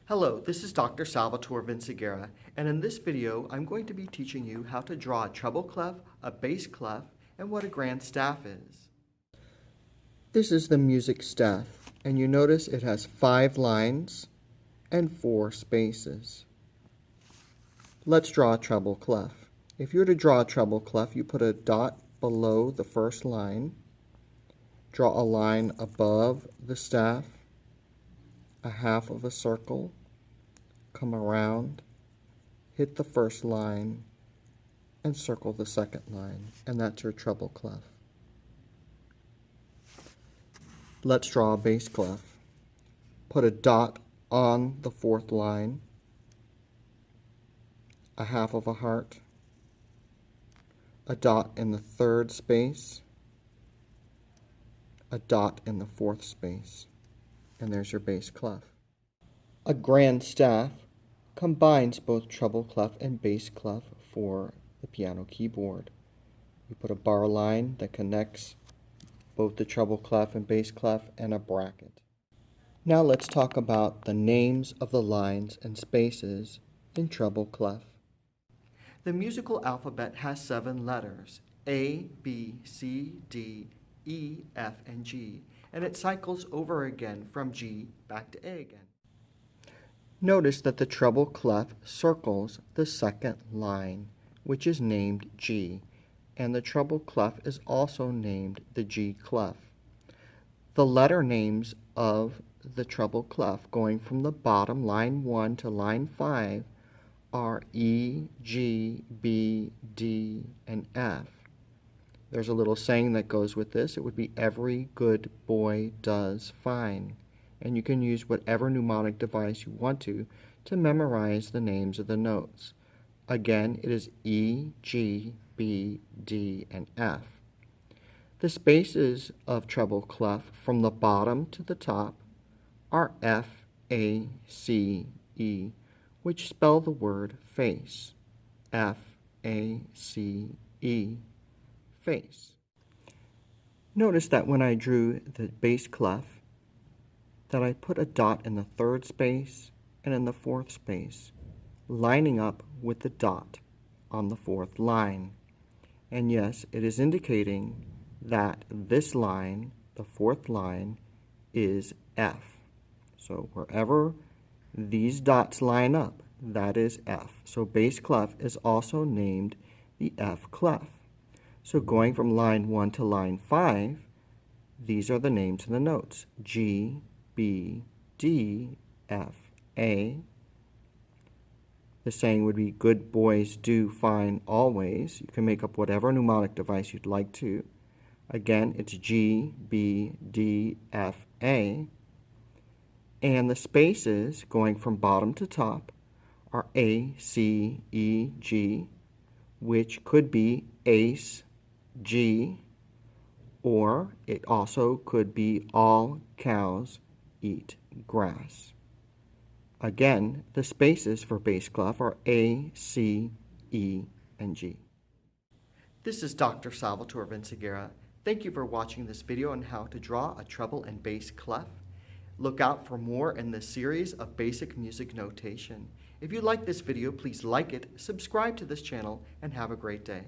Hello, this is Dr. Salvatore Vinciguerra, and in this video I'm going to be teaching you how to draw a treble clef, a bass clef, and what a grand staff is. This is the music staff, and you notice it has 5 lines and 4 spaces. Let's draw a treble clef. If you were to draw a treble clef, you put a dot below the first line, draw a line above the staff, a half of a circle, come around, hit the first line, and circle the second line, and that's your treble clef. Let's draw a bass clef. Put a dot on the 4th line, a half of a heart, a dot in the 3rd space, a dot in the 4th space, and there's your bass clef. A grand staff combines both treble clef and bass clef for the piano keyboard. You put a bar line that connects both the treble clef and bass clef and a bracket. Now let's talk about the names of the lines and spaces in treble clef. The musical alphabet has 7 letters, A, B, C, D, E, F, and G, and it cycles over again from G back to A again. Notice that the treble clef circles the 2nd line, which is named G, and the treble clef is also named the G clef. The letter names of the treble clef going from the bottom, line 1 to line 5, are E, G, B, D, and F. There's a little saying that goes with this. It would be every good boy does fine. And you can use whatever mnemonic device you want to memorize the names of the notes. Again, it is E, G, B, D, and F. The spaces of treble clef from the bottom to the top are F, A, C, E, which spell the word face. F, A, C, E, face. Notice that when I drew the bass clef, that I put a dot in the 3rd space and in the 4th space, lining up with the dot on the 4th line. And yes, it is indicating that this line, the 4th line, is F. So wherever these dots line up, that is F. So bass clef is also named the F clef. So going from line 1 to line 5, these are the names of the notes: G, B, D, F, A. The saying would be, good boys do fine always. You can make up whatever mnemonic device you'd like to. Again, it's G, B, D, F, A. And the spaces going from bottom to top are A, C, E, G, which could be ace, G, or it also could be all cows eat grass. Again, the spaces for bass clef are A, C, E, and G. This is Dr. Salvatore Vinciguerra. Thank you for watching this video on how to draw a treble and bass clef. Look out for more in this series of basic music notation. If you like this video, please like it, subscribe to this channel, and have a great day.